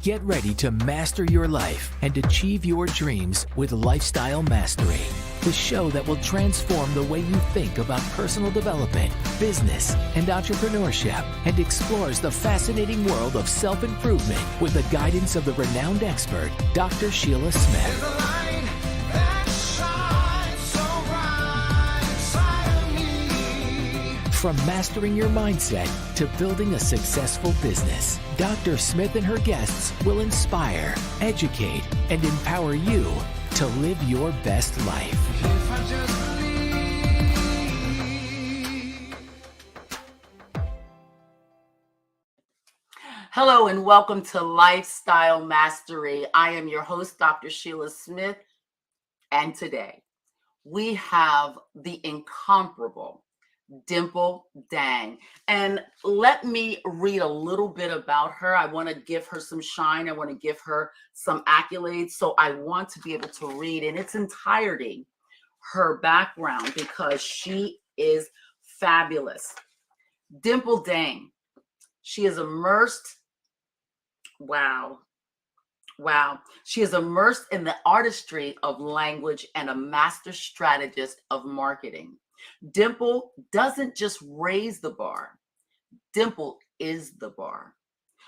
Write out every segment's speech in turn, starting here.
Get ready to master your life and achieve your dreams with Lifestyle Mastery, the show that will transform the way you think about personal development, business, and entrepreneurship, and explores the fascinating world of self-improvement with the guidance of the renowned expert, Dr. Sheila Smith. From mastering your mindset to building a successful business, Dr. Smith and her guests will inspire, educate, and empower you to live your best life. Hello and welcome to Lifestyle Mastery. I am your host, Dr. Sheila Smith, and today we have the incomparable Dimple Dang. And let me read a little bit about her. I want to give her some shine. I want to give her some accolades. So I want to be able to read in its entirety her background because she is fabulous. Dimple Dang. She is immersed. Wow. She is immersed in the artistry of language and a master strategist of marketing. Dimple doesn't just raise the bar. Dimple is the bar.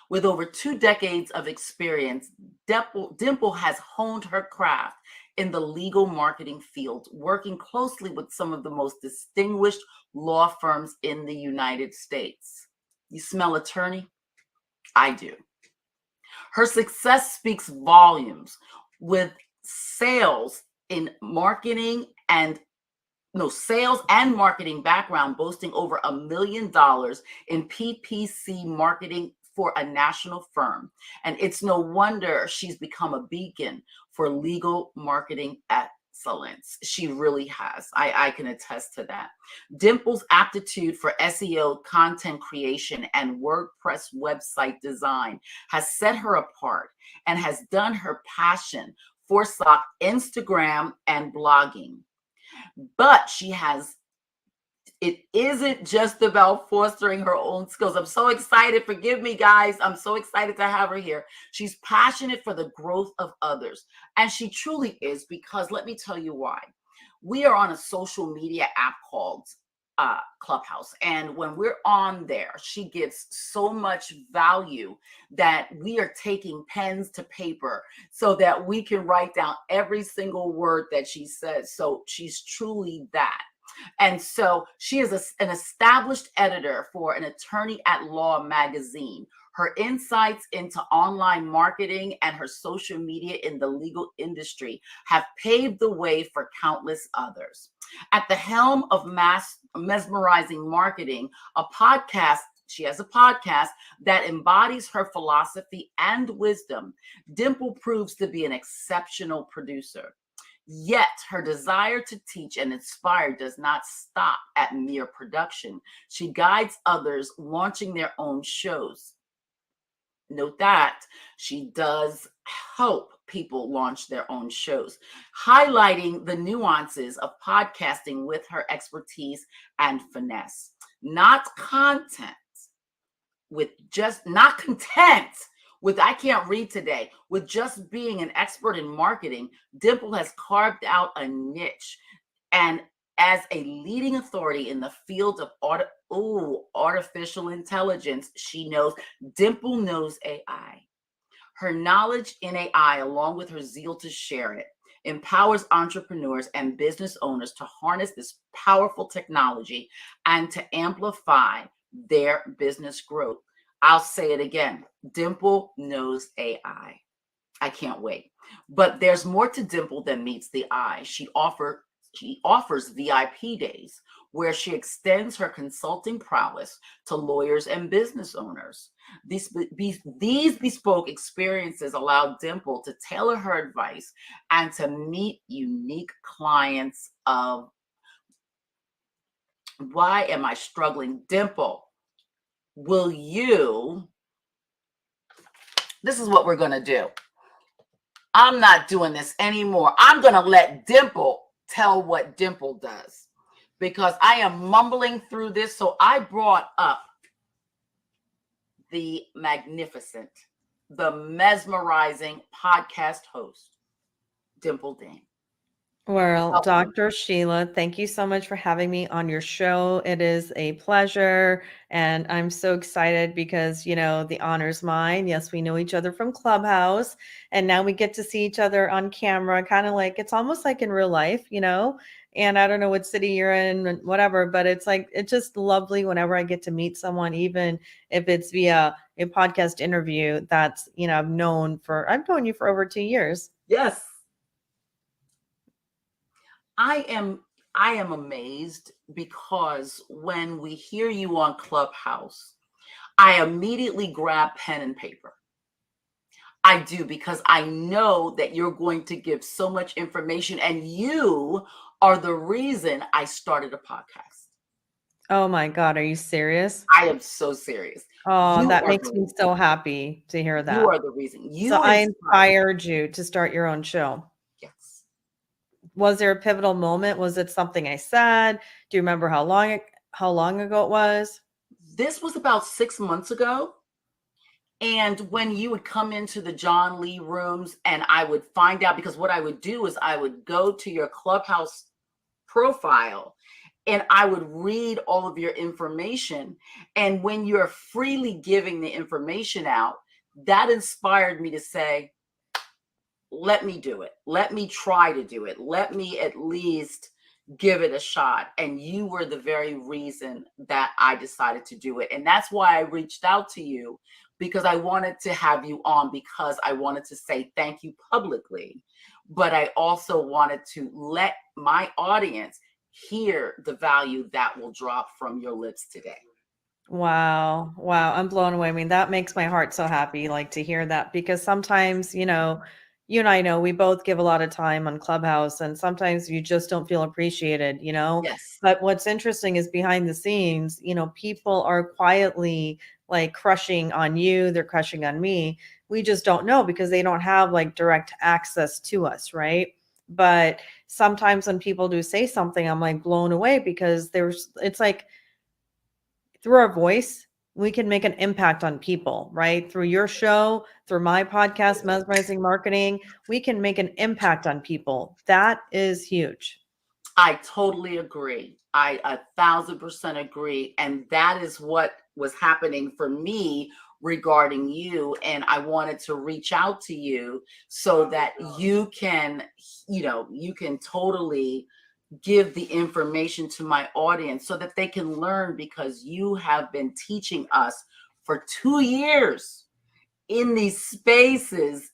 With over 2 decades of experience, Dimple has honed her craft in the legal marketing field, working closely with some of the most distinguished law firms in the United States. You smell attorney? I do. Her success speaks volumes with sales and marketing background, boasting over $1 million in PPC marketing for a national firm. And it's no wonder she's become a beacon for legal marketing excellence. She really has. I can attest to that. Dimple's aptitude for SEO, content creation, and WordPress website design has set her apart and has done her passion for Instagram and blogging. But it isn't just about fostering her own skills. I'm so excited. Forgive me, guys. I'm so excited to have her here. She's passionate for the growth of others. And she truly is, because let me tell you why. We are on a social media app called Clubhouse. And when we're on there, she gives so much value that we are taking pens to paper so that we can write down every single word that she says. So she's truly that. And so she is an established editor for an Attorney at Law magazine. Her insights into online marketing and her social media in the legal industry have paved the way for countless others. At the helm of Mesmerizing Marketing, she has a podcast that embodies her philosophy and wisdom. Dimple proves to be an exceptional producer. Yet her desire to teach and inspire does not stop at mere production. She guides others launching their own shows. Note that she does help people launch their own shows, highlighting the nuances of podcasting with her expertise and finesse. Not content I can't read today. With just being an expert in marketing, Dimple has carved out a niche. And as a leading authority in the field of artificial intelligence, Dimple knows AI. Her knowledge in AI, along with her zeal to share it, empowers entrepreneurs and business owners to harness this powerful technology and to amplify their business growth. I'll say it again. Dimple knows AI. I can't wait. But there's more to Dimple than meets the eye. She offers VIP days where she extends her consulting prowess to lawyers and business owners. These bespoke experiences allow Dimple to tailor her advice and to meet unique clients of why am I struggling? Dimple, this is what we're going to do. I'm not doing this anymore. I'm going to let Dimple tell what Dimple does because I am mumbling through this. So I brought up the magnificent the mesmerizing podcast host, Dimple Dang. Well, Welcome. Dr. Sheila, thank you so much for having me on your show. It is a pleasure. And I'm so excited because, the honor's mine. Yes, we know each other from Clubhouse. And now we get to see each other on camera, kind of like it's almost like in real life. And I don't know what city you're in, and whatever, but it's just lovely whenever I get to meet someone, even if it's via a podcast interview that's, I've known you for over 2 years. Yes. I am amazed because when we hear you on Clubhouse, I immediately grab pen and paper. I do, because I know that you're going to give so much information, and you are the reason I started a podcast. Oh my God, are you serious? I am so serious. Oh, You that are makes the me reason. so happy to hear You that. are the reason. So You I inspired. inspired you to start your own show. Yes. Was there a pivotal moment? Was it something I said? Do you remember how long ago it was? This was about 6 months ago. And when you would come into the John Lee rooms, and I would find out, because what I would do is I would go to your Clubhouse profile and I would read all of your information. And when you're freely giving the information out, that inspired me to say, let me do it. Let me try to do it. Let me at least give it a shot. And you were the very reason that I decided to do it. And that's why I reached out to you, because I wanted to have you on, because I wanted to say thank you publicly. But I also wanted to let my audience hear the value that will drop from your lips today. Wow. Wow. I'm blown away. I mean, that makes my heart so happy, like to hear that, because sometimes, you and I know we both give a lot of time on Clubhouse, and sometimes you just don't feel appreciated. Yes. But what's interesting is behind the scenes, people are quietly like crushing on you. They're crushing on me. We just don't know because they don't have like direct access to us. Right. But sometimes when people do say something, I'm like blown away, because it's like, through our voice, we can make an impact on people, right? Through your show, through my podcast, Mesmerizing Marketing, we can make an impact on people. That is huge. I totally agree. I 1,000% agree. And that is what was happening for me regarding you. And I wanted to reach out to you so that you can, you can totally give the information to my audience so that they can learn, because you have been teaching us for 2 years in these spaces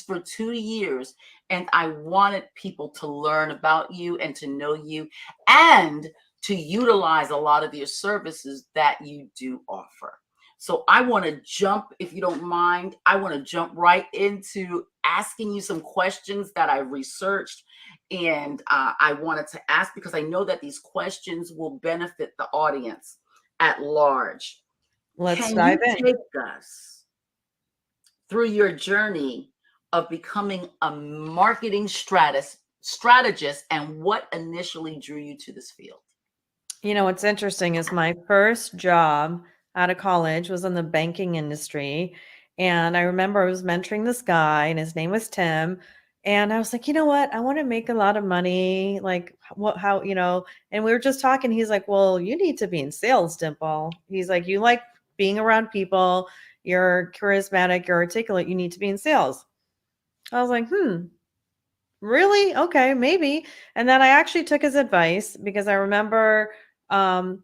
for 2 years. And I wanted people to learn about you and to know you and to utilize a lot of your services that you do offer. So I want to jump, if you don't mind, I want to jump right into asking you some questions that I researched. And I wanted to ask, because I know that these questions will benefit the audience at large. Let's Can you dive in. take us through your journey of becoming a marketing strategist and what initially drew you to this field? What's interesting is my first job out of college was in the banking industry. And I remember I was mentoring this guy, and his name was Tim. And I was like, you know what? I want to make a lot of money. Like, and we were just talking. He's like, well, you need to be in sales, Dimple. He's like, you like being around people. You're charismatic. You're articulate. You need to be in sales. I was like, really? Okay, maybe. And then I actually took his advice, because I remember um,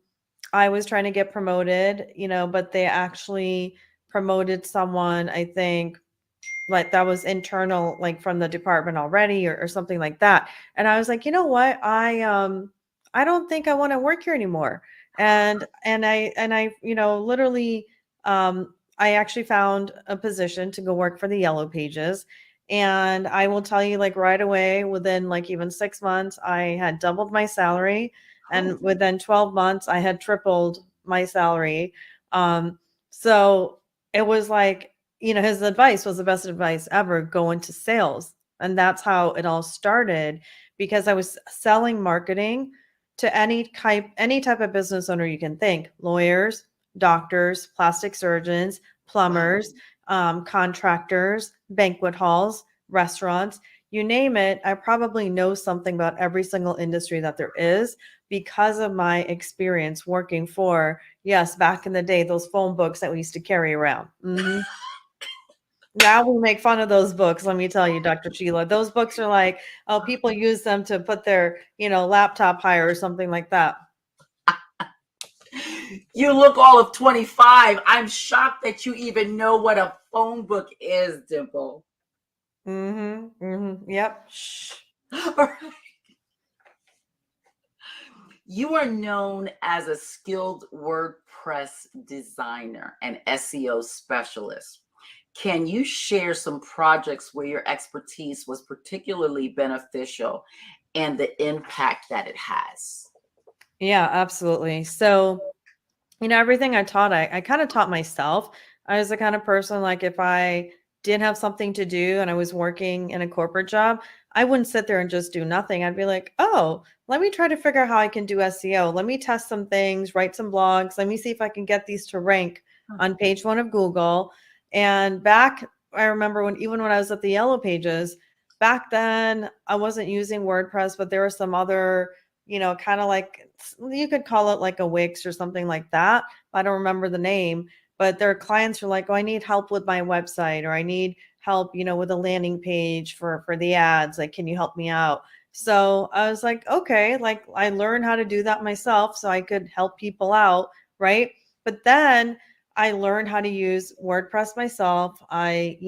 I was trying to get promoted, but they actually promoted someone, I think, like that was internal, like from the department already, or something like that. And I was like, you know what? I don't think I want to work here anymore. And I, literally, I actually found a position to go work for the Yellow Pages. And I will tell you, like right away, within like even 6 months, I had doubled my salary. Oh, And within 12 months, I had tripled my salary. So it was like, his advice was the best advice ever: go into sales. And that's how it all started, because I was selling marketing to any type of business owner you can think: lawyers, doctors, plastic surgeons, wow. plumbers, contractors, banquet halls, restaurants, you name it. I probably know something about every single industry that there is because of my experience working for, yes, back in the day, those phone books that we used to carry around. Now we make fun of those books. Let me tell you, Dr. Sheila, those books are like, oh, people use them to put their, laptop higher or something like that. You look all of 25. I'm shocked that you even know what a phone book is, Dimple. Yep. Shh. You are known as a skilled WordPress designer and SEO specialist. Can you share some projects where your expertise was particularly beneficial and the impact that it has? Yeah, absolutely. So, everything I taught, I kind of taught myself. I was the kind of person, like, if I did have something to do and I was working in a corporate job, I wouldn't sit there and just do nothing. I'd be like, oh, let me try to figure out how I can do SEO. Let me test some things, write some blogs. Let me see if I can get these to rank on page 1 of Google. And I remember even when I was at the Yellow Pages, back then I wasn't using WordPress, but there were some other, kind of like, you could call it like a Wix or something like that. I don't remember the name, but their clients are like, oh, I need help with my website, or I need help, with a landing page for the ads. Like, can you help me out? So I was like, okay, like I learned how to do that myself so I could help people out. Right. But then I learned how to use WordPress myself. I,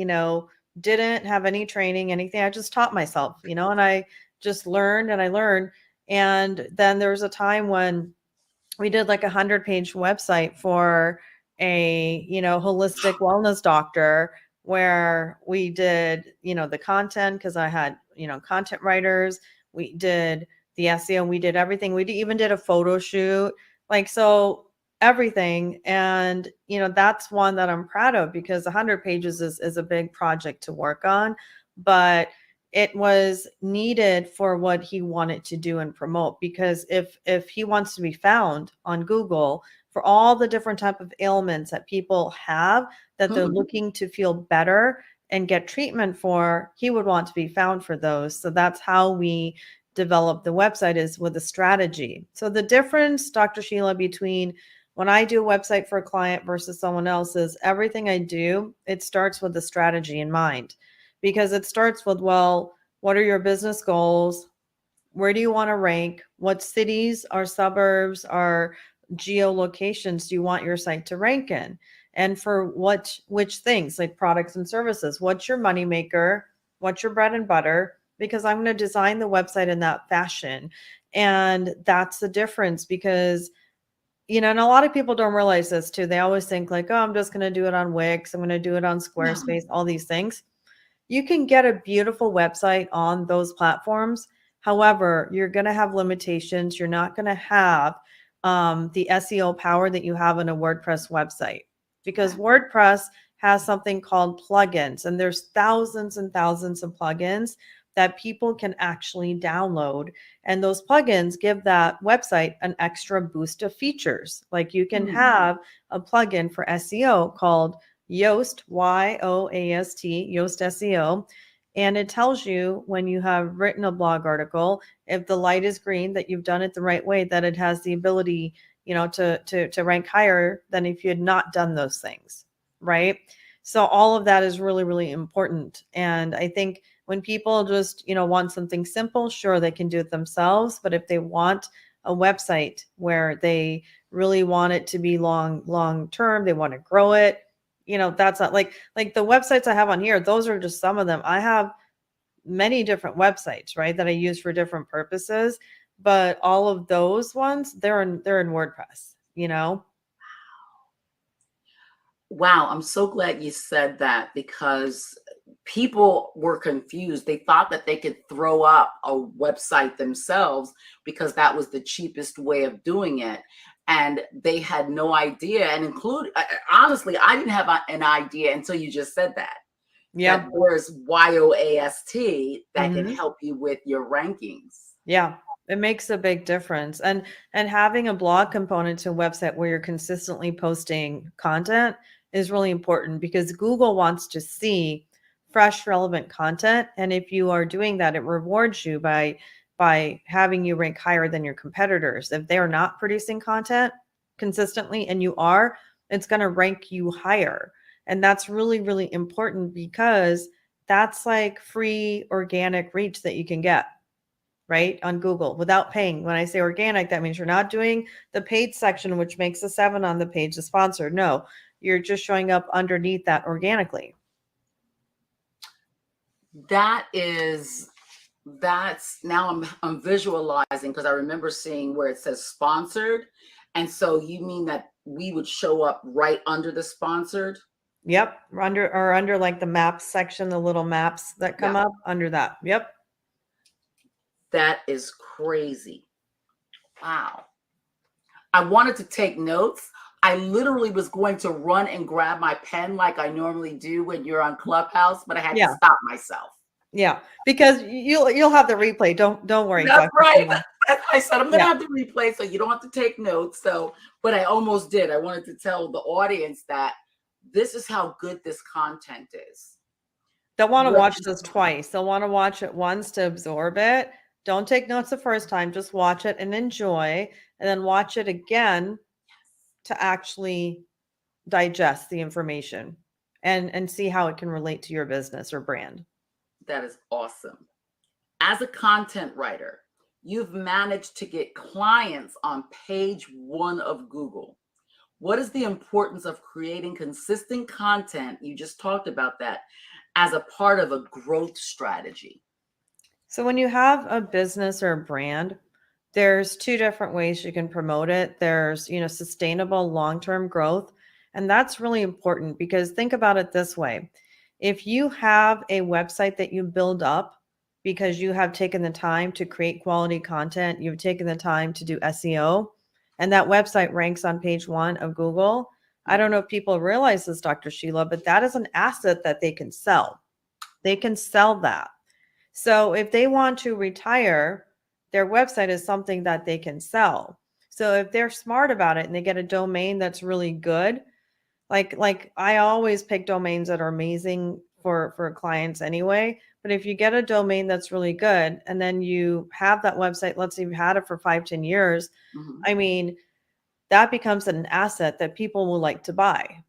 didn't have any training, anything. I just taught myself, and I just learned and I learned. And then there was a time when we did like 100-page website for a, holistic wellness doctor, where we did, the content, because I had, content writers. We did the SEO, we did everything. We even did a photo shoot, like, so everything. And, that's one that I'm proud of, because 100 pages is a big project to work on, but it was needed for what he wanted to do and promote. Because if he wants to be found on Google for all the different type of ailments that people have, that they're looking to feel better and get treatment for, he would want to be found for those. So that's how we develop the website, is with a strategy. So the difference, Dr. Sheila, between when I do a website for a client versus someone else is everything I do, it starts with the strategy in mind. Because it starts with, well, what are your business goals? Where do you want to rank? What cities or suburbs or geolocations do you want your site to rank in? And for which things, like products and services? What's your moneymaker? What's your bread and butter? Because I'm going to design the website in that fashion. And that's the difference, because and a lot of people don't realize this too. They always think like, oh, I'm just going to do it on Wix. I'm going to do it on Squarespace, all these things. You can get a beautiful website on those platforms. However, you're going to have limitations. You're not going to have the SEO power that you have in a WordPress website, because WordPress has something called plugins, and there's thousands and thousands of plugins that people can actually download. And those plugins give that website an extra boost of features. Like, you can have a plugin for SEO called Yoast, Yoast, Yoast SEO. And it tells you when you have written a blog article, if the light is green, that you've done it the right way, that it has the ability, to rank higher than if you had not done those things, right? So all of that is really, really important. And I think when people just, want something simple, sure, they can do it themselves. But if they want a website where they really want it to be long term, they want to grow it, that's not like the websites I have on here. Those are just some of them. I have many different websites, right, that I use for different purposes, but all of those ones, they're in WordPress, Wow, I'm so glad you said that, because people were confused. They thought that they could throw up a website themselves because that was the cheapest way of doing it. And they had no idea. And honestly, I didn't have an idea until you just said that. Yeah. That there's YOAST that can help you with your rankings. Yeah. It makes a big difference. And having a blog component to a website where you're consistently posting content is really important because Google wants to see fresh, relevant content. And if you are doing that, it rewards you by having you rank higher than your competitors. If they're not producing content consistently and you are, it's going to rank you higher. And that's really, really important because that's like free organic reach that you can get, right, on Google without paying. When I say organic, that means you're not doing the paid section, which makes the 7 on the page the sponsored. No, you're just showing up underneath that organically. That's now I'm visualizing, because I remember seeing where it says sponsored. And so you mean that we would show up right under the sponsored? Yep. Under like the maps section, the little maps that come up under that. Yep. That is crazy. Wow. I wanted to take notes. I literally was going to run and grab my pen like I normally do when you're on Clubhouse, but I had to stop myself. Yeah, because you'll have the replay. Don't worry. That's right. I said I'm gonna have the replay, so you don't have to take notes. So, but I almost did. I wanted to tell the audience that this is how good this content is. They'll want to watch this twice. They'll want to watch it once to absorb it. Don't take notes the first time. Just watch it and enjoy, and then watch it again to actually digest the information and see how it can relate to your business or brand. That is awesome. As a content writer, you've managed to get clients on page 1 of Google. What is the importance of creating consistent content? You just talked about that as a part of a growth strategy. So when you have a business or a brand, there's 2 different ways you can promote it. There's, sustainable long-term growth. And that's really important because think about it this way. If you have a website that you build up because you have taken the time to create quality content, you've taken the time to do SEO, and that website ranks on page 1 of Google, I don't know if people realize this, Dr. Sheila, but that is an asset that they can sell. They can sell that. So if they want to retire, their website is something that they can sell. So if they're smart about it and they get a domain that's really good, like I always pick domains that are amazing for clients anyway. But if you get a domain that's really good and then you have that website, let's say you've had it for 5-10 years, I mean, that becomes an asset that people will like to buy.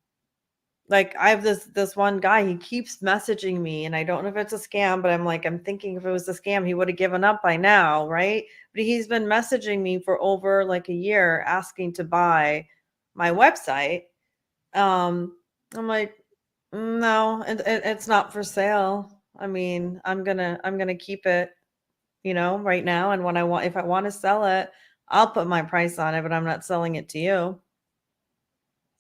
Like I have this one guy, he keeps messaging me and I don't know if it's a scam, but I'm thinking if it was a scam, he would have given up by now, right? But he's been messaging me for over like a year asking to buy my website. I'm like, no, it's not for sale. I mean, I'm gonna keep it, right now. And if I want to sell it, I'll put my price on it, but I'm not selling it to you.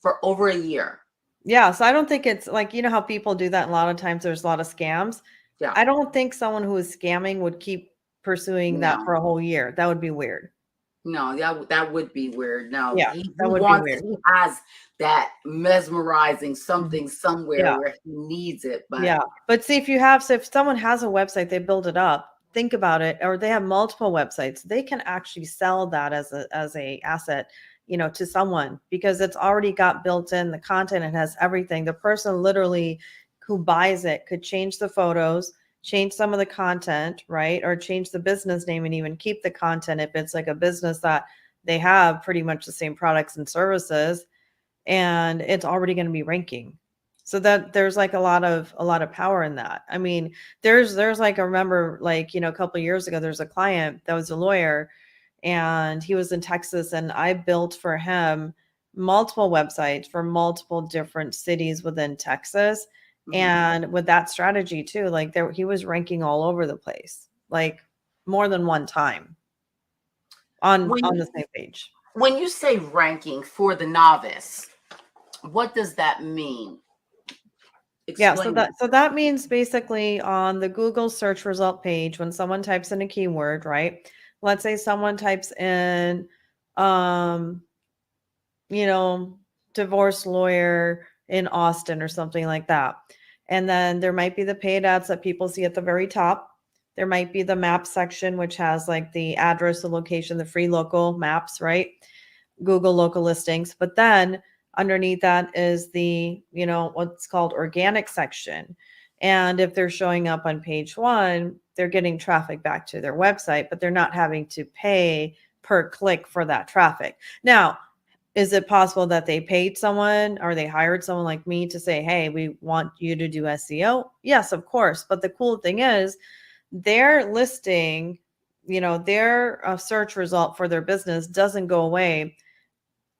For over a year. Yeah. So I don't think it's like, how people do that. A lot of times there's a lot of scams. Yeah. I don't think someone who is scamming would keep pursuing that for a whole year. That would be weird. No, that would be weird. No, yeah, he has that mesmerizing something somewhere where he needs it. But but see, if someone has a website, they build it up, think about it, or they have multiple websites, they can actually sell that as a asset, to someone because it's already got built in the content. It has everything. The person literally who buys it could change the photos, change some of the content, right? Or change the business name and even keep the content if it's like a business that they have pretty much the same products and services, and it's already going to be ranking. So that there's like a lot of power in that. I mean, there's like, I remember like, a couple of years ago, there's a client that was a lawyer and he was in Texas and I built for him multiple websites for multiple different cities within Texas. And with that strategy too, like he was ranking all over the place, like more than one time on the same page. When you say ranking for the novice, what does that mean? Explain. So that means basically on the Google search result page, when someone types in a keyword, right? Let's say someone types in, divorce lawyer in Austin or something like that. And then there might be the paid ads that people see at the very top. There might be the map section, which has like the address, the location, the free local maps, right? Google local listings. But then Underneath that is the, what's called organic section. And if they're showing up on page one, they're getting traffic back to their website, but they're not having to pay per click for that traffic. Now, is it possible that they paid someone or they hired someone like me to say, hey, we want you to do SEO? Yes, of course. But the cool thing is their listing, their search result for their business doesn't go away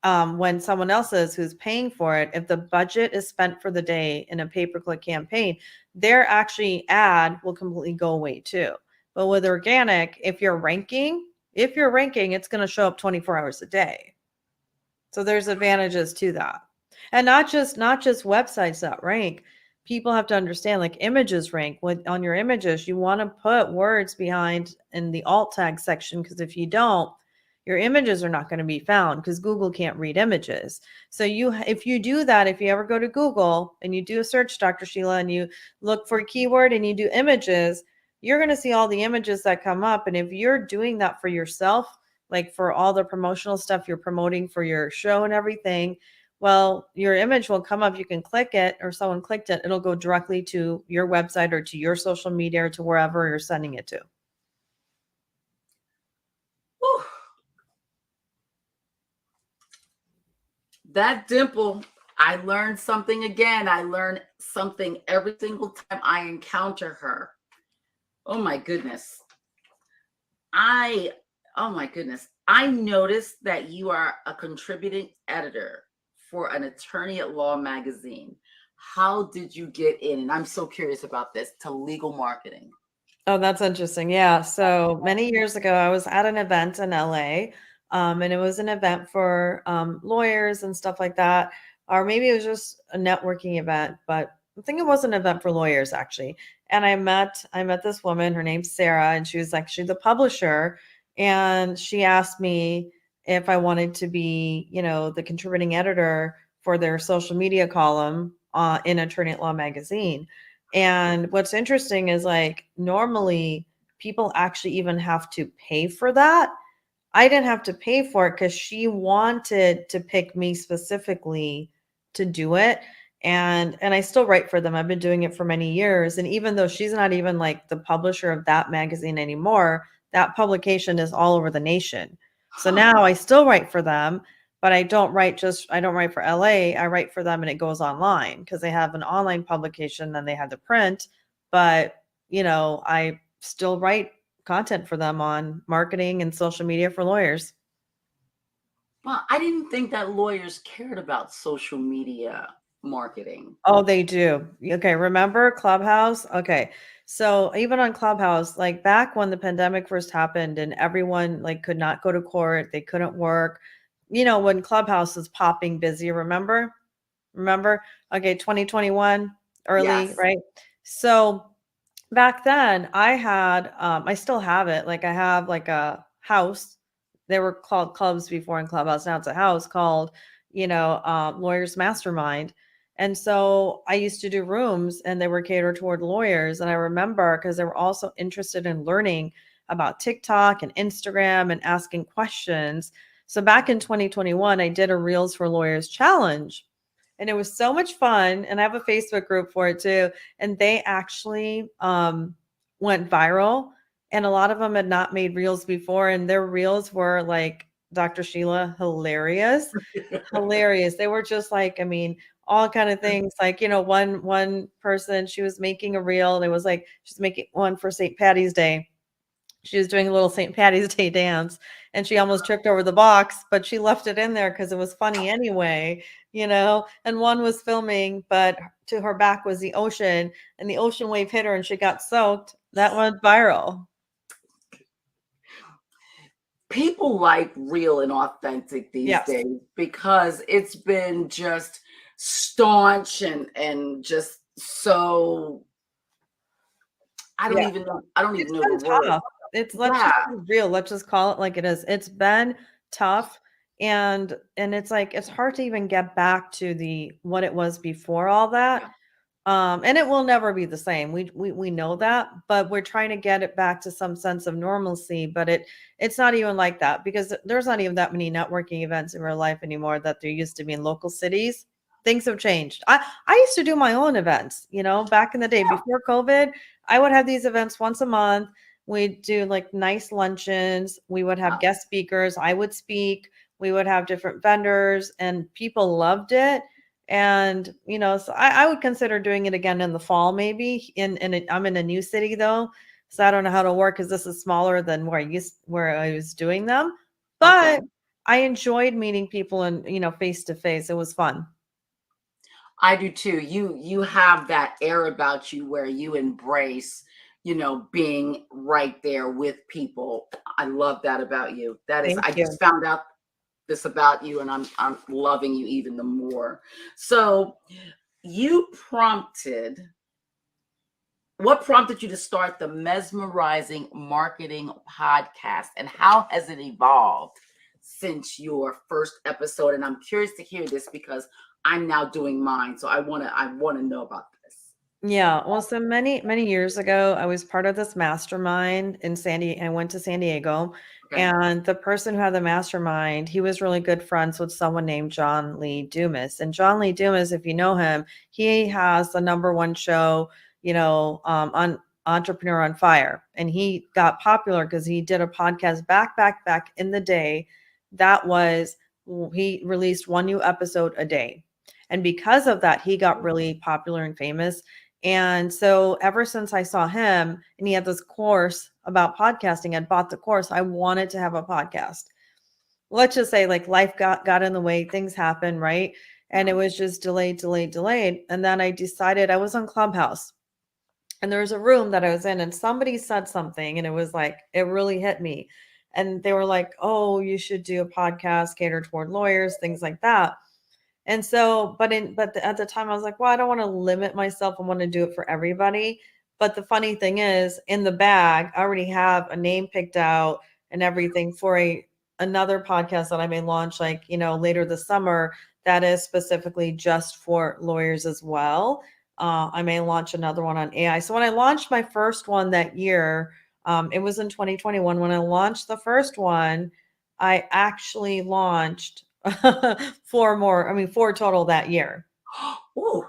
when someone else's who's paying for it. If the budget is spent for the day in a pay-per-click campaign, their actually ad will completely go away too. But with organic, if you're ranking, it's going to show up 24 hours a day. So there's advantages to that. And not just websites that rank. People have to understand, like, images rank. On your images, you want to put words behind in the alt tag section, because if you don't, your images are not going to be found because Google can't read images. So if you do that, if you ever go to Google and you do a search, Dr. Sheila, and you look for a keyword and you do images, you're going to see all the images that come up. And if you're doing that for yourself, like for all the promotional stuff you're promoting for your show and everything, well, your image will come up. You can click it, or someone clicked it. It'll go directly to your website or to your social media or to wherever you're sending it to. Whew. That Dimple, I learned something again. I learn something every single time I encounter her. Oh my goodness. Oh my goodness. I noticed that you are a contributing editor for an attorney at law magazine. How did you get in? And I'm so curious about this, to legal marketing. Oh, that's interesting. Yeah. So many years ago, I was at an event in LA, and it was an event for lawyers and stuff like that. Or maybe it was just a networking event, but I think it was an event for lawyers, actually. And I met this woman, her name's Sarah, and she was actually the publisher. And she asked me if I wanted to be, the contributing editor for their social media column in Attorney at Law magazine. And what's interesting is, like, normally people actually even have to pay for that. I didn't have to pay for it because she wanted to pick me specifically to do it. And I still write for them. I've been doing it for many years. And even though she's not even like the publisher of that magazine anymore, that publication is all over the nation. So now I still write for them, but I don't write for LA. I write for them and it goes online because they have an online publication, then they have the print. But, I still write content for them on marketing and social media for lawyers. Well, I didn't think that lawyers cared about social media marketing. Oh, they do. Okay, remember Clubhouse? Okay. So even on Clubhouse, like back when the pandemic first happened and everyone like could not go to court, they couldn't work, when Clubhouse was popping busy, remember? Okay, 2021 early, Yes. right? So back then I still have it. Like I have like a house. They were called clubs before in Clubhouse. Now it's a house called, Lawyers Mastermind. And so I used to do rooms and they were catered toward lawyers. And I remember because they were also interested in learning about TikTok and Instagram and asking questions. So back in 2021, I did a Reels for Lawyers challenge. And it was so much fun. And I have a Facebook group for it too. And they actually went viral. And a lot of them had not made reels before. And their reels were like, Dr. Sheila, hilarious. Hilarious. They were just like, I mean, all kind of things. Like, one person, she was making a reel and it was like, she's making one for St. Patty's Day. She was doing a little St. Patty's Day dance and she almost tripped over the box, but she left it in there because it was funny anyway, and one was filming, but to her back was the ocean and the ocean wave hit her and she got soaked. That went viral. People like real and authentic these Yes. days because it's been just staunch and just so I don't even know the word. Tough. Let's just be real. Let's just call it like it is. It's been tough. And it's like, it's hard to even get back to what it was before all that. And it will never be the same. We know that, but we're trying to get it back to some sense of normalcy. But it's not even like that, because there's not even that many networking events in real life anymore that there used to be in local cities. Things have changed. I used to do my own events, back in the day before COVID. I would have these events once a month. We'd do like nice luncheons. We would have guest speakers. I would speak. We would have different vendors, and people loved it. And so I would consider doing it again in the fall, maybe. I'm in a new city though, so I don't know how to work, because this is smaller than where I was doing them. Okay. But I enjoyed meeting people and face to face. It was fun. I do too. You have that air about you where you embrace, being right there with people. I love that about you. Thank I you. just found out this about you, and I'm loving you even the more. So, you prompted what prompted you to start the Mesmerizing Marketing podcast, and how has it evolved since your first episode? And I'm curious to hear this because I'm now doing mine, so I want to know about this. Yeah, well, so many years ago, I was part of this mastermind in I went to San Diego, Okay. and the person who had the mastermind, he was really good friends with someone named John Lee Dumas. And John Lee Dumas, if you know him, he has the number one show, on Entrepreneur on Fire. And he got popular because he did a podcast back in the day that was he released one new episode a day. And because of that, he got really popular and famous. And so ever since I saw him and he had this course about podcasting, I'd bought the course. I wanted to have a podcast. Let's just say like life got in the way, things happen, right? And it was just delayed. And then I decided, I was on Clubhouse, and there was a room that I was in, and somebody said something, and it was like, it really hit me. And they were like, "Oh, you should do a podcast catered toward lawyers," things like that. And so, at the time I was like, well, I don't want to limit myself. I want to do it for everybody. But the funny thing is, in the bag, I already have a name picked out and everything for another podcast that I may launch, like, later this summer, that is specifically just for lawyers as well. I may launch another one on AI. So when I launched my first one that year, it was in 2021. When I launched the first one, I actually launched four more. I mean, four total that year. Ooh,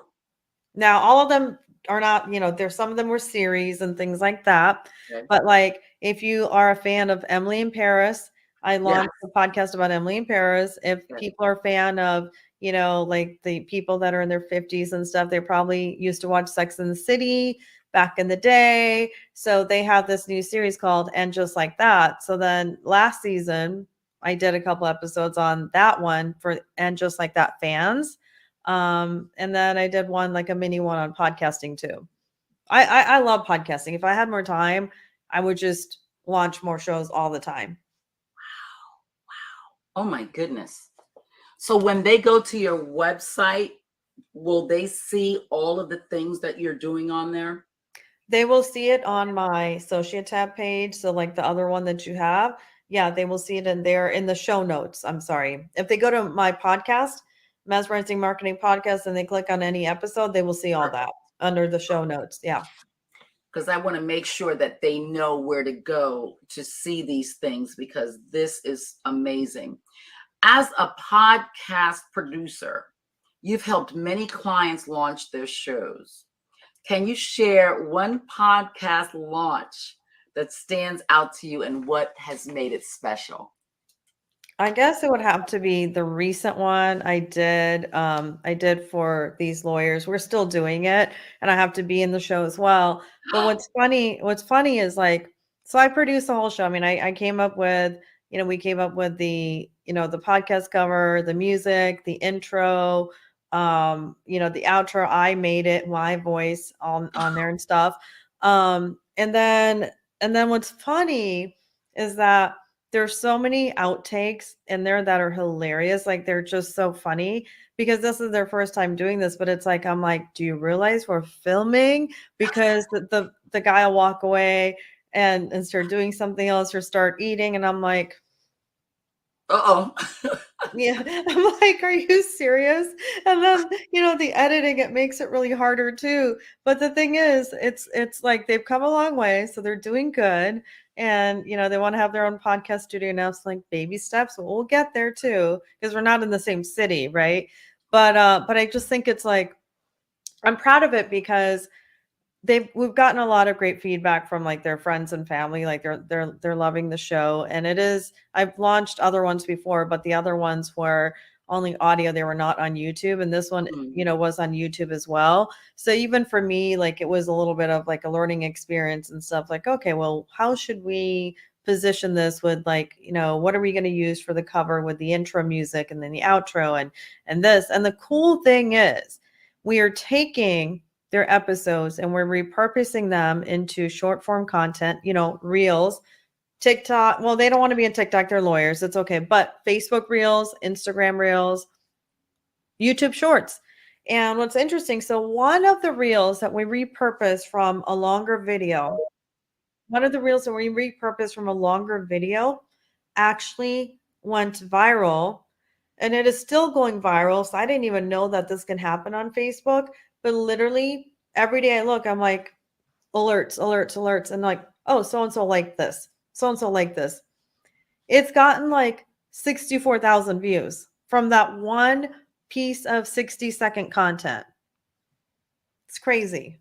Now, all of them are not, there's some of them were series and things like that. okay. But like, if you are a fan of Emily in Paris, I Yes, launched a podcast about Emily in Paris. If yes. people are a fan of, like the people that are in their 50s and stuff, they probably used to watch Sex and the City back in the day. So they have this new series called And Just Like That. So then last season, I did a couple episodes on that one for And Just Like That fans. And then I did one, like a mini one on podcasting too. I love podcasting. If I had more time, I would just launch more shows all the time. Oh my goodness. So when they go to your website, will they see all of the things that you're doing on there? They will see it on my associate tab page. So like the other one that you have, yeah, they will see it in there in the show notes. I'm sorry. If they go to my podcast, Mesmerizing Marketing Podcast, and they click on any episode, they will see all that under the show notes. Yeah. Because I want to make sure that they know where to go to see these things, because this is amazing. As a podcast producer, you've helped many clients launch their shows. Can you share one podcast launch that stands out to you and what has made it special? I guess it would have to be the recent one I did. I did for these lawyers. We're still doing it, and I have to be in the show as well. But what's funny is like, so I produced the whole show. I mean, I came up with, we came up with the podcast cover, the music, the intro, the outro. I made it, my voice on there and stuff. And then what's funny is that there's so many outtakes in there that are hilarious. Like they're just so funny because this is their first time doing this. But it's like, I'm like, do you realize we're filming? Because the guy will walk away and start doing something else or start eating. And I'm like, Uh-oh. Yeah. I'm like, are you serious? And then, the editing, it makes it really harder too. But the thing is, it's like they've come a long way, so they're doing good. And, they want to have their own podcast studio now. It's like baby steps. We'll get there too, because we're not in the same city, right? But I just think it's like I'm proud of it because we've gotten a lot of great feedback from like their friends and family. Like they're loving the show. And I've launched other ones before, but the other ones were only audio. They were not on YouTube. And this one, was on YouTube as well. So even for me, like it was a little bit of like a learning experience and stuff like, okay, well, how should we position this with like, what are we going to use for the cover with the intro music and then the outro and this. And the cool thing is we are taking their episodes and we're repurposing them into short form content, reels, TikTok. Well, they don't want to be in TikTok. They're lawyers. It's okay. But Facebook reels, Instagram reels, YouTube shorts. And what's interesting, so one of the reels that we repurposed from a longer video, actually went viral, and it is still going viral. So I didn't even know that this can happen on Facebook, but literally every day I look, I'm like, alerts, alerts, alerts. And like, oh, so-and-so like this. So-and-so like this. It's gotten like 64,000 views from that one piece of 60-second content. It's crazy.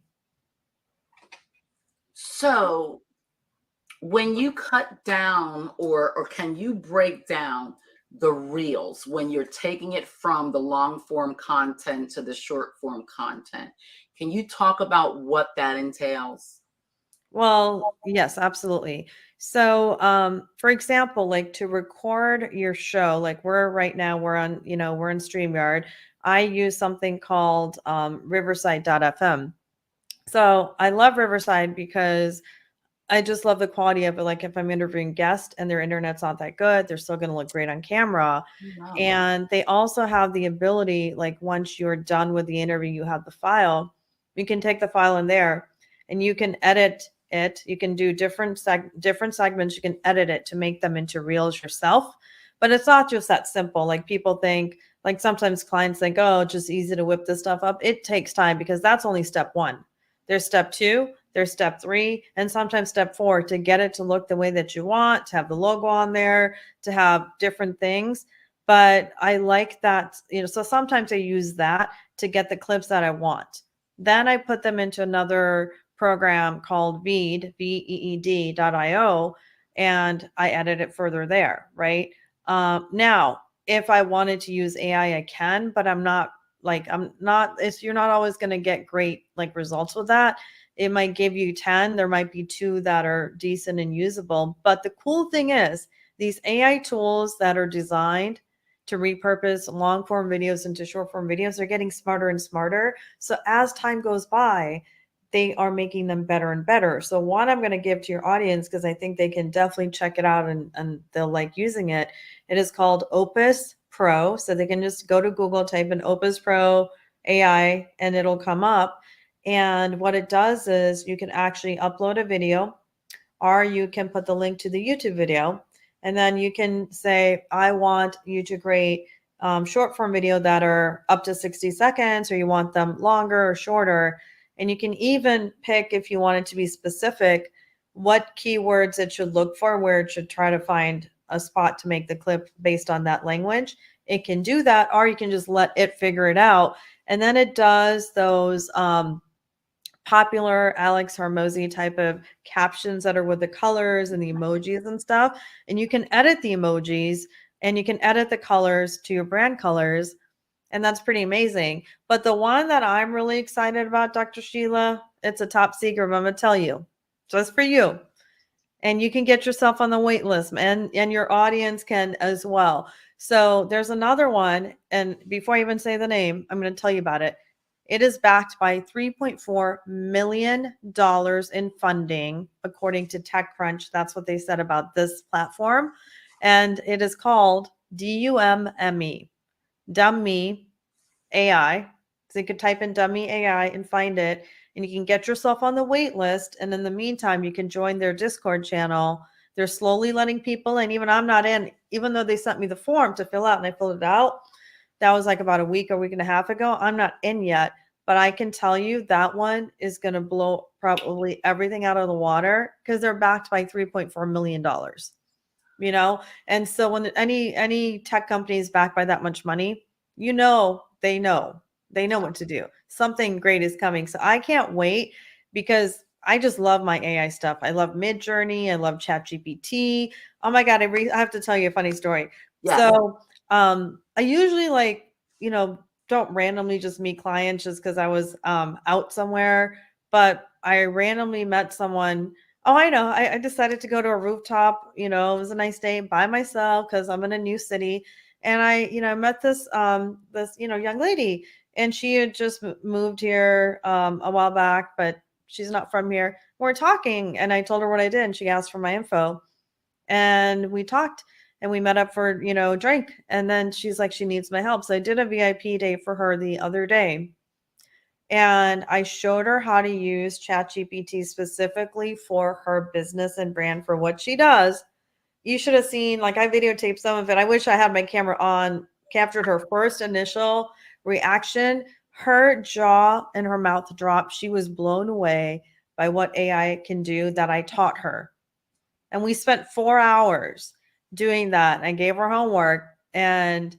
So when you cut down or can you break down the reels when you're taking it from the long form content to the short form content? Can you talk about what that entails? Well, yes, absolutely. So, for example, like to record your show, like we're on, we're in StreamYard. I use something called Riverside.fm. So I love Riverside because I just love the quality of it. Like if I'm interviewing guests and their internet's not that good, they're still going to look great on camera. Wow. And they also have the ability, like once you're done with the interview, you have the file, you can take the file in there and you can edit it. You can do different segments. You can edit it to make them into reels yourself. But it's not just that simple. Like people think, like sometimes clients think, oh, it's just easy to whip this stuff up. It takes time because that's only step one. There's step two, there's step three, and sometimes step four to get it to look the way that you want, to have the logo on there, to have different things. But I like that, so sometimes I use that to get the clips that I want. Then I put them into another program called Veed, VEED.io, and I edit it further there, right? Now, if I wanted to use AI, I can, but I'm not, you're not always going to get great like results with that. It might give you 10. There might be 2 that are decent and usable. But the cool thing is these AI tools that are designed to repurpose long form videos into short form videos, they're getting smarter and smarter. So as time goes by, they are making them better and better. So one I'm going to give to your audience, because I think they can definitely check it out and they'll like using it. It is called Opus Pro. So they can just go to Google, type in Opus Pro AI, and it'll come up. And what it does is you can actually upload a video, or you can put the link to the YouTube video. And then you can say, I want you to create short form video that are up to 60 seconds, or you want them longer or shorter. And you can even pick, if you want it to be specific, what keywords it should look for, where it should try to find a spot to make the clip based on that language. It can do that, or you can just let it figure it out. And then it does those popular Alex Hormozy type of captions that are with the colors and the emojis and stuff. And you can edit the emojis and you can edit the colors to your brand colors. And that's pretty amazing. But the one that I'm really excited about, Dr. Sheila, it's a top secret, but I'm going to tell you, just for you. And you can get yourself on the wait list, and your audience can as well. So there's another one. And before I even say the name, I'm going to tell you about it. It is backed by $3.4 million in funding, according to TechCrunch. That's what they said about this platform. And it is called DUMME, Dummy AI. So you could type in Dummy AI and find it, and you can get yourself on the wait list. And in the meantime, you can join their Discord channel. They're slowly letting people in. Even I'm not in, even though they sent me the form to fill out and I filled it out. That was like about a week and a half ago. I'm not in yet, but I can tell you that one is going to blow probably everything out of the water because they're backed by $3.4 million. And so when any tech company is backed by that much money, they know what to do. Something great is coming. So I can't wait because I just love my AI stuff. I love Midjourney. I love ChatGPT. Oh my God. I have to tell you a funny story. Yeah. So I usually don't randomly just meet clients just because I was out somewhere, but I randomly met someone. Oh, I know. I decided to go to a rooftop. It was a nice day by myself because I'm in a new city. And I met this young lady, and she had just moved here a while back, but she's not from here. We're talking, and I told her what I did, and she asked for my info, and we talked, and we met up for a drink, and then she's like she needs my help. So I did a VIP day for her the other day, and I showed her how to use ChatGPT specifically for her business and brand for what she does. You should have seen, like, I videotaped some of it. I wish I had my camera on, captured her first initial reaction. Her jaw and her mouth dropped. She was blown away by what AI can do that I taught her. And we spent 4 hours doing that. I gave her homework. And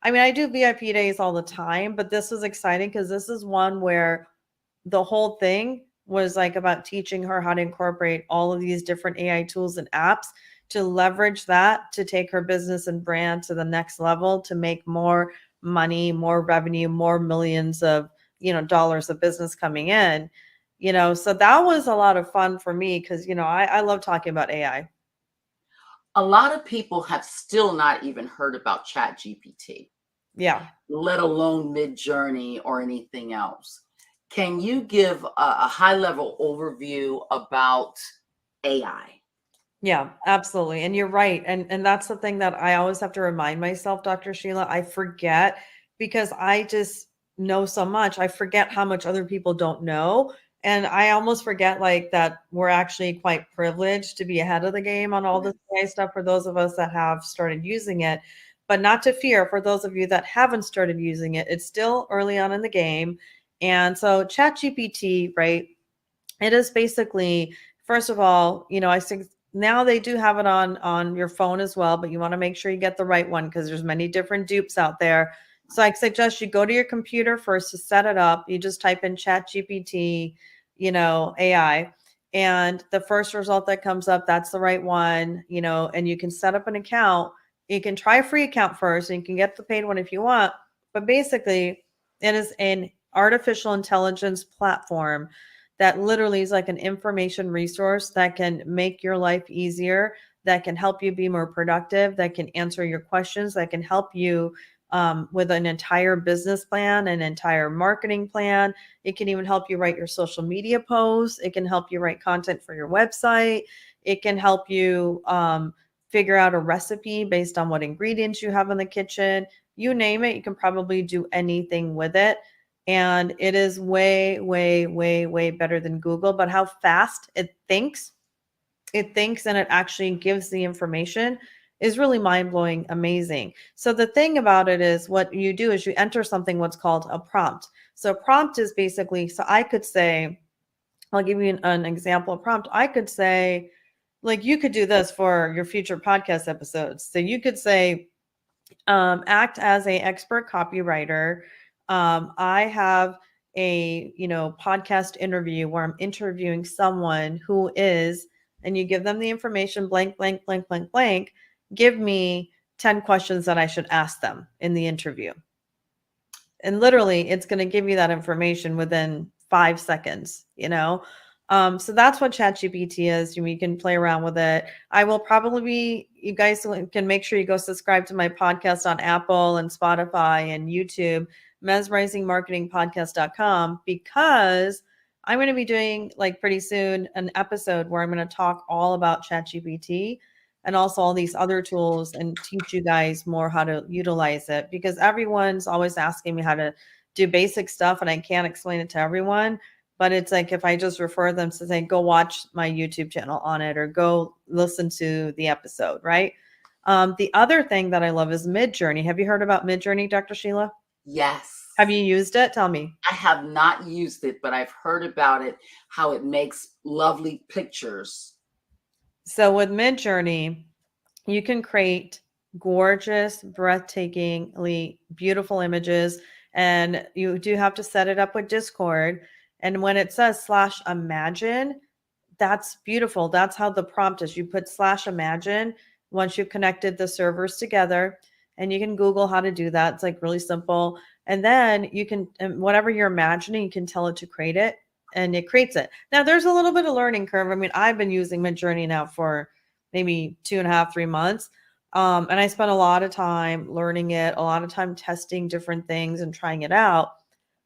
I mean, I do VIP days all the time, but this was exciting because this is one where the whole thing was like about teaching her how to incorporate all of these different AI tools and apps to leverage that to take her business and brand to the next level, to make more money, more revenue, more millions of dollars of business coming in. So that was a lot of fun for me because I love talking about AI. A lot of people have still not even heard about ChatGPT, Yeah. let alone Midjourney or anything else. Can you give a high-level overview about AI? Yeah, absolutely. And you're right. And that's the thing that I always have to remind myself, Dr. Sheila. I forget because I just know so much. I forget how much other people don't know. And I almost forget like that we're actually quite privileged to be ahead of the game on all this AI stuff for those of us that have started using it. But not to fear, for those of you that haven't started using it, it's still early on in the game. And so ChatGPT, right? It is basically, first of all, I think now they do have it on your phone as well, but you want to make sure you get the right one because there's many different dupes out there. So I suggest you go to your computer first to set it up. You just type in ChatGPT, AI, and the first result that comes up, that's the right one, and you can set up an account. You can try a free account first, and you can get the paid one if you want. But basically, it is an artificial intelligence platform that literally is like an information resource that can make your life easier, that can help you be more productive, that can answer your questions, that can help you with an entire business plan, an entire marketing plan. It can even help you write your social media posts. It can help you write content for your website. It can help you figure out a recipe based on what ingredients you have in the kitchen. You name it, you can probably do anything with it. And it is way, way, way, way better than Google. But how fast it thinks and it actually gives the information is really mind-blowing, amazing. So the thing about it is what you do is you enter something what's called a prompt. So prompt is basically, so I could say, I'll give you an example of prompt. I could say, like, you could do this for your future podcast episodes. So you could say, act as a expert copywriter. I have a podcast interview where I'm interviewing someone who is, and you give them the information blank, blank, blank, blank, blank. Give me 10 questions that I should ask them in the interview. And literally, it's going to give you that information within 5 seconds, So that's what ChatGPT is. You can play around with it. I will probably you guys can make sure you go subscribe to my podcast on Apple and Spotify and YouTube, mesmerizingmarketingpodcast.com, because I'm going to be doing, like, pretty soon an episode where I'm going to talk all about ChatGPT and also all these other tools and teach you guys more how to utilize it, because everyone's always asking me how to do basic stuff and I can't explain it to everyone. but it's like if I just refer them to say, go watch my YouTube channel on it or go listen to the episode, right? The other thing that I love is Midjourney. Have you heard about Midjourney, Dr. Sheila? Yes. Have you used it? Tell me. I have not used it, but I've heard about it, how it makes lovely pictures. So with Midjourney, you can create gorgeous, breathtakingly beautiful images, and you do have to set it up with Discord. And when it says /imagine, that's beautiful. That's how the prompt is. You put /imagine once you've connected the servers together, and you can Google how to do that. It's like really simple. And then you can, whatever you're imagining, you can tell it to create it, and it creates it. Now, there's a little bit of learning curve. I mean, I've been using Midjourney now for maybe 2.5, 3 months. And I spent a lot of time learning it, a lot of time testing different things and trying it out.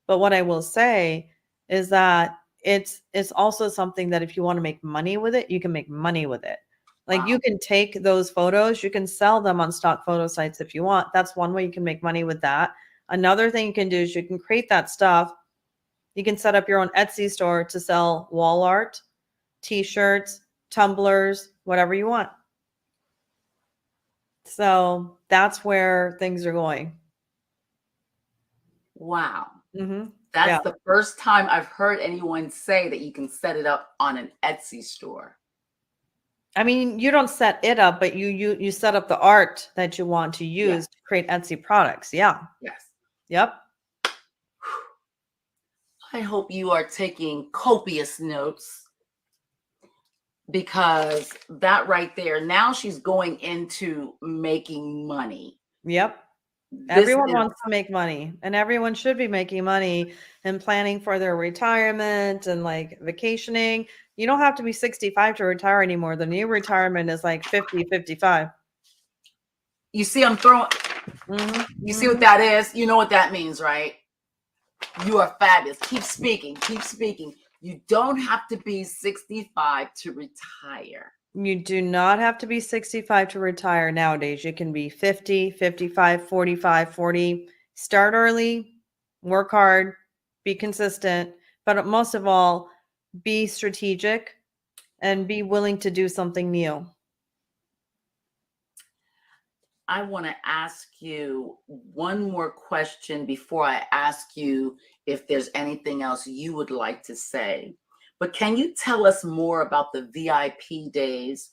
But what I will say is that it's also something that if you want to make money with it, you can make money with it. Like you can take those photos, you can sell them on stock photo sites if you want. That's one way you can make money with that. Another thing you can do is you can create that stuff. You can set up your own Etsy store to sell wall art, t-shirts, tumblers, whatever you want. So that's where things are going. Wow. Mm-hmm. That's the first time I've heard anyone say that you can set it up on an Etsy store. I mean, you don't set it up, but you set up the art that you want to use to create Etsy products. Yeah. Yes. Yep. I hope you are taking copious notes, because that right there, now she's going into making money. Yep. Everyone wants to make money, and everyone should be making money and planning for their retirement and like vacationing. You don't have to be 65 to retire anymore. The new retirement is like 50, 55. You see, I'm throwing, you see what that is? You know what that means, right? You are fabulous. Keep speaking. Keep speaking. You don't have to be 65 to retire. You do not have to be 65 to retire nowadays. You can be 50, 55, 45, 40. Start early, work hard, be consistent, but most of all, be strategic and be willing to do something new. I want to ask you one more question before I ask you if there's anything else you would like to say. But can you tell us more about the VIP days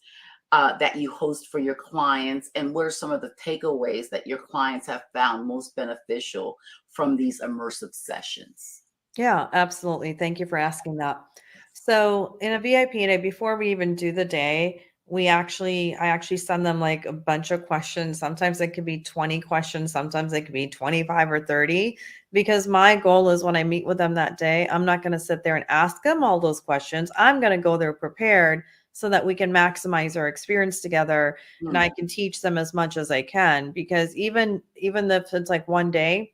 that you host for your clients, and what are some of the takeaways that your clients have found most beneficial from these immersive sessions? Yeah, absolutely. Thank you for asking that. So in a VIP day, before we even do the day, I actually send them like a bunch of questions. Sometimes it could be 20 questions, sometimes it could be 25 or 30, because my goal is when I meet with them that day, I'm not going to sit there and ask them all those questions. I'm going to go there prepared so that we can maximize our experience together, and I can teach them as much as I can, because even if it's like one day,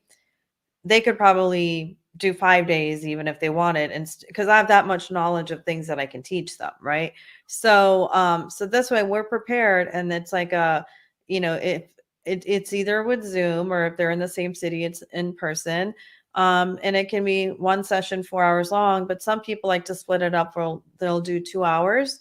they could probably do 5 days even if they wanted, and because I have that much knowledge of things that I can teach them, right? So so this way we're prepared, and it's like if it's either with Zoom, or if they're in the same city, it's in person. And it can be one session 4 hours long, but some people like to split it up. They'll do 2 hours,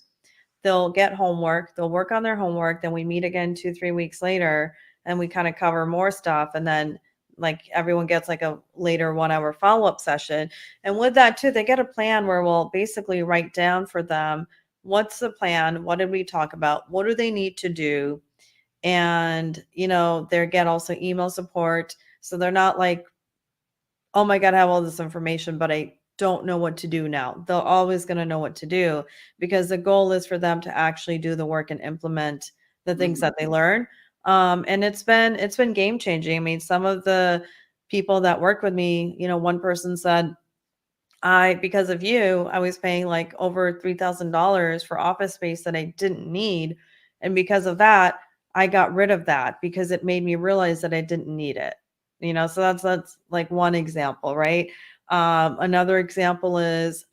they'll get homework, they'll work on their homework, then we meet again 2-3 weeks later, and we kind of cover more stuff, and then like everyone gets like a later 1 hour follow-up session. And with that too, they get a plan where we'll basically write down for them, what's the plan, what did we talk about, what do they need to do, and they get also email support, so they're not like, oh my god, I have all this information but I don't know what to do now. They're always going to know what to do, because the goal is for them to actually do the work and implement the things that they learn. And it's been game changing. I mean, some of the people that work with me, one person said, because of you, I was paying like over $3,000 for office space that I didn't need. And because of that, I got rid of that because it made me realize that I didn't need it. So that's like one example, right? Another example is,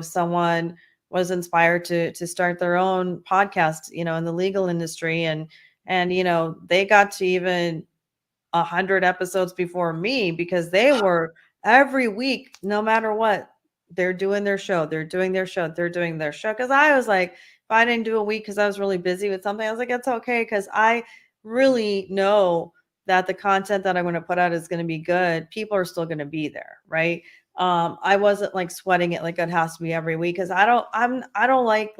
someone was inspired to start their own podcast, in the legal industry, and they got to even 100 episodes before me, because they were every week, no matter what, they're doing their show, they're doing their show, they're doing their show. Because I was like, if I didn't do a week because I was really busy with something, I was like, it's okay, because I really know that the content that I'm going to put out is going to be good. People are still going to be there, right? I wasn't like sweating it like it has to be every week, because I don't like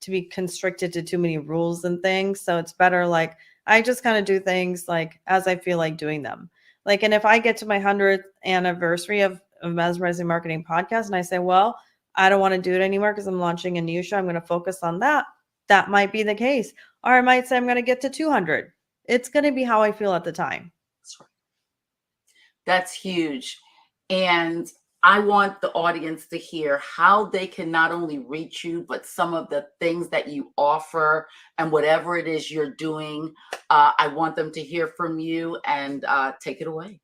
to be constricted to too many rules and things. So it's better like I just kind of do things like as I feel like doing them. Like, and if I get to my 100th anniversary of Mesmerizing Marketing podcast and I say, well, I don't want to do it anymore because I'm launching a new show, I'm going to focus on that. That might be the case. Or I might say I'm going to get to 200. It's going to be how I feel at the time. That's right. That's huge. And I want the audience to hear how they can not only reach you, but some of the things that you offer and whatever it is you're doing. I want them to hear from you, and take it away.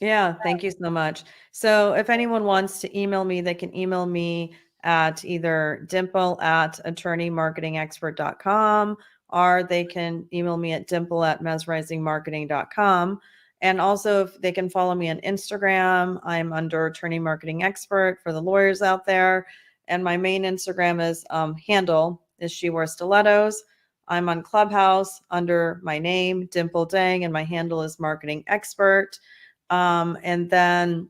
Yeah, thank you so much. So if anyone wants to email me, they can email me at either dimple@attorneymarketingexpert.com, or they can email me at dimple@mesmerizingmarketing.com. And also, if they can follow me on Instagram, I'm under Attorney Marketing Expert for the lawyers out there. And my main Instagram is handle is She Wears Stilettos. I'm on Clubhouse under my name, Dimple Dang, and my handle is Marketing Expert. And then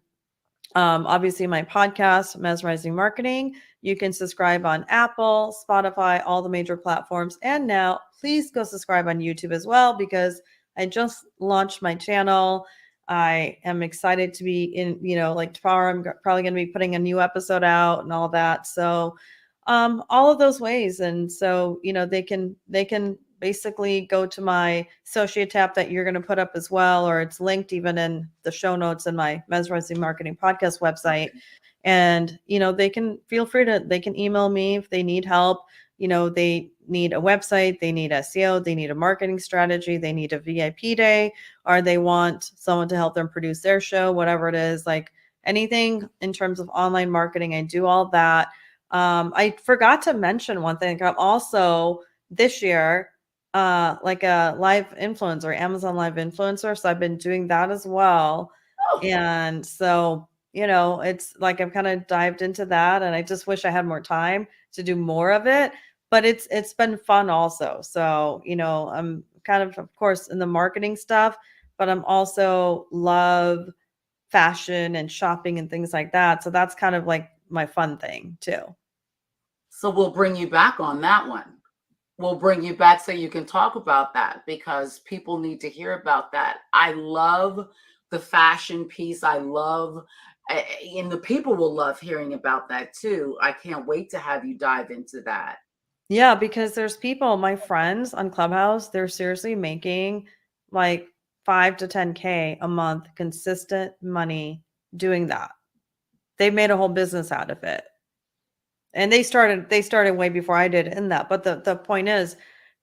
obviously my podcast, Mesmerizing Marketing, you can subscribe on Apple, Spotify, all the major platforms. And now please go subscribe on YouTube as well, because I just launched my channel. I am excited to be in, like tomorrow, I'm probably going to be putting a new episode out and all that. So all of those ways. And so, they can basically go to my associate tab that you're going to put up as well, or it's linked even in the show notes in my Mesmerizing Marketing podcast website. And, they can feel free to, they can email me if they need help. They need a website, they need SEO, they need a marketing strategy, they need a VIP day, or they want someone to help them produce their show, whatever it is, like anything in terms of online marketing, I do all that. I forgot to mention one thing. I'm also this year, like a live influencer, Amazon live influencer. So I've been doing that as well. Oh. And so, it's like I've kind of dived into that, and I just wish I had more time to do more of it, but it's been fun also. So, I'm kind of course in the marketing stuff, but I'm also love fashion and shopping and things like that. So that's kind of like my fun thing too. So we'll bring you back on that one. We'll bring you back so you can talk about that, because people need to hear about that. I love the fashion piece. I love, and the people will love hearing about that too. I can't wait to have you dive into that. Yeah, because there's people, my friends on Clubhouse, they're seriously making like 5 to 10K a month, consistent money doing that. They've made a whole business out of it. And they started way before I did in that. But the point is,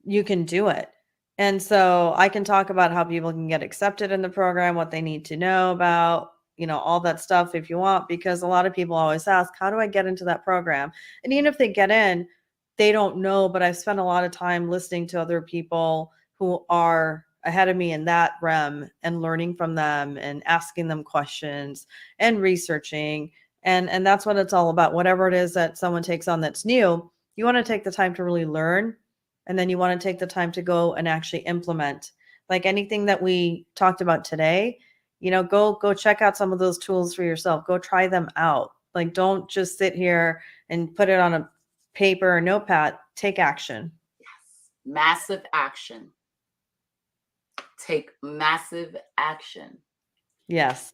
you can do it. And so I can talk about how people can get accepted in the program, what they need to know about, all that stuff if you want, because a lot of people always ask, how do I get into that program? And even if they get in, they don't know, but I've spent a lot of time listening to other people who are ahead of me in that realm and learning from them and asking them questions and researching. And that's what it's all about. Whatever it is that someone takes on that's new, you want to take the time to really learn. And then you want to take the time to go and actually implement. Like anything that we talked about today, go check out some of those tools for yourself. Go try them out. Like, don't just sit here and put it on a paper or notepad. Take action. Yes. Massive action. Take massive action. Yes.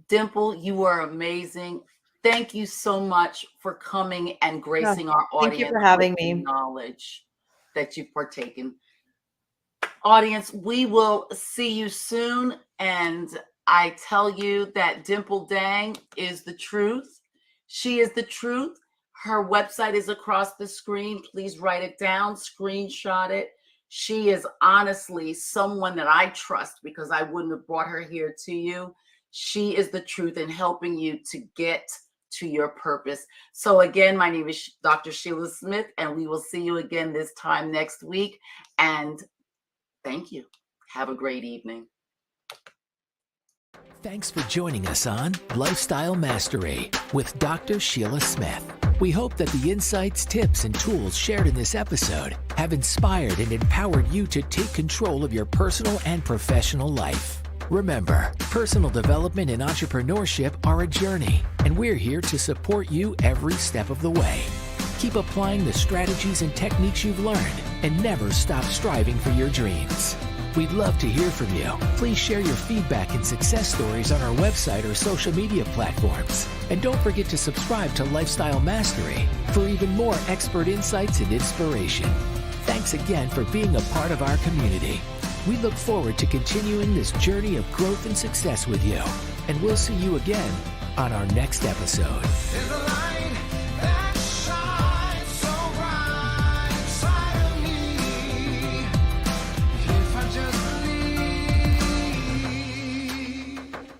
Dimple, you are amazing. Thank you so much for coming and gracing our audience. Thank you for having with me. the knowledge that you've partaken. Audience, we will see you soon. And I tell you that Dimple Dang is the truth. She is the truth. Her website is across the screen. Please write it down, screenshot it. She is honestly someone that I trust, because I wouldn't have brought her here to you. She is the truth in helping you to get to your purpose. So again, my name is Dr. Sheila Smith, and we will see you again this time next week. And thank you. Have a great evening. Thanks for joining us on Lifestyle Mastery with Dr. Sheila Smith. We hope that the insights, tips, and tools shared in this episode have inspired and empowered you to take control of your personal and professional life. Remember, personal development and entrepreneurship are a journey, and we're here to support you every step of the way. Keep applying the strategies and techniques you've learned, and never stop striving for your dreams. We'd love to hear from you. Please share your feedback and success stories on our website or social media platforms. And don't forget to subscribe to Lifestyle Mastery for even more expert insights and inspiration. Thanks again for being a part of our community. We look forward to continuing this journey of growth and success with you. And we'll see you again on our next episode.